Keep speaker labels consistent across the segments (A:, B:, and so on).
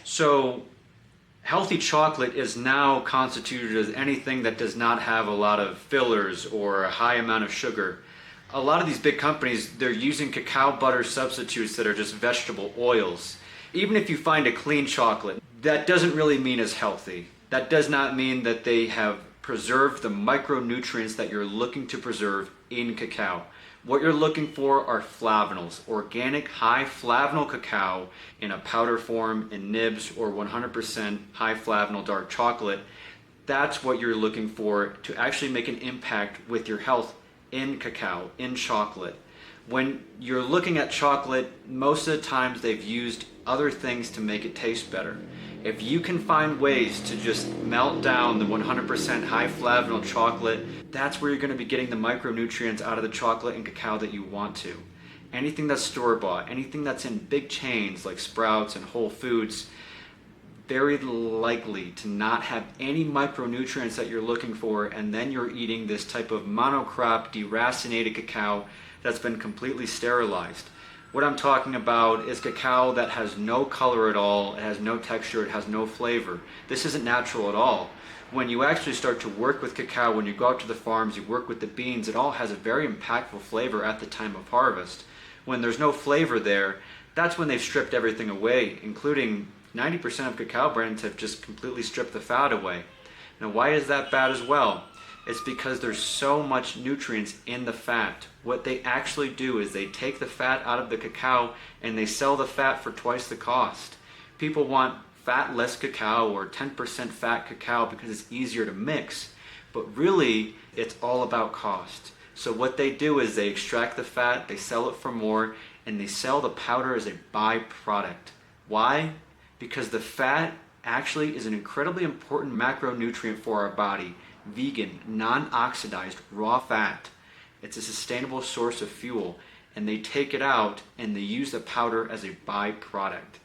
A: So healthy chocolate is now constituted as anything that does not have a lot of fillers or a high amount of sugar. A lot of these big companies, they're using cacao butter substitutes that are just vegetable oils. Even if you find a clean chocolate, that doesn't really mean it's healthy. That does not mean that they have preserved the micronutrients that you're looking to preserve in cacao. What you're looking for are flavanols, organic high flavanol cacao in a powder form, in nibs, or 100% high flavanol dark chocolate. That's what you're looking for to actually make an impact with your health in cacao, in chocolate. When you're looking at chocolate, most of the times they've used other things to make it taste better. If you can find ways to just melt down the 100% high flavanol chocolate, that's where you're going to be getting the micronutrients out of the chocolate and cacao that you want to. Anything that's store-bought, anything that's in big chains like Sprouts and Whole Foods, very likely to not have any micronutrients that you're looking for, and then you're eating this type of monocrop deracinated cacao that's been completely sterilized. What I'm talking about is cacao that has no color at all, it has no texture, it has no flavor. This isn't natural at all. When you actually start to work with cacao, when you go out to the farms, you work with the beans, it all has a very impactful flavor at the time of harvest. When there's no flavor there, that's when they've stripped everything away, including 90% of cacao brands have just completely stripped the fat away. Now, why is that bad as well? It's because there's so much nutrients in the fat. What they actually do is they take the fat out of the cacao and they sell the fat for twice the cost. People want fatless cacao or 10% fat cacao because it's easier to mix, but really it's all about cost. So what they do is they extract the fat, they sell it for more, and they sell the powder as a byproduct. Why? Because the fat actually is an incredibly important macronutrient for our body. Vegan, non-oxidized, raw fat. It's a sustainable source of fuel, and they take it out and they use the powder as a byproduct.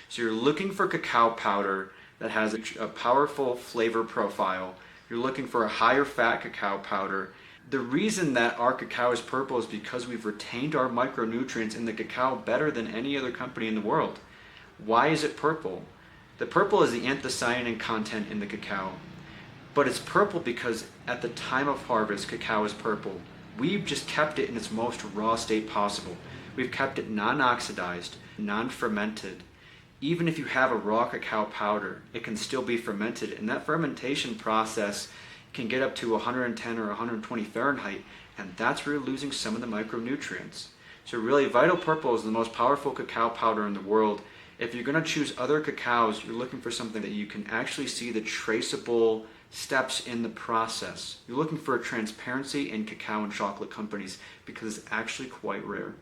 A: So you're looking for cacao powder that has a powerful flavor profile. You're looking for a higher fat cacao powder. The reason that our cacao is purple is because we've retained our micronutrients in the cacao better than any other company in the world. Why is it purple? The purple is the anthocyanin content in the cacao. But it's purple because at the time of harvest, cacao is purple. We've just kept it in its most raw state possible. We've kept it non-oxidized, non-fermented. Even if you have a raw cacao powder, it can still be fermented, and that fermentation process can get up to 110 or 120 Fahrenheit, and that's where you're losing some of the micronutrients. So really, Vital Purple is the most powerful cacao powder in the world. If you're going to choose other cacaos, you're looking for something that you can actually see the traceable steps in the process. You're looking for a transparency in cacao and chocolate companies because it's actually quite rare.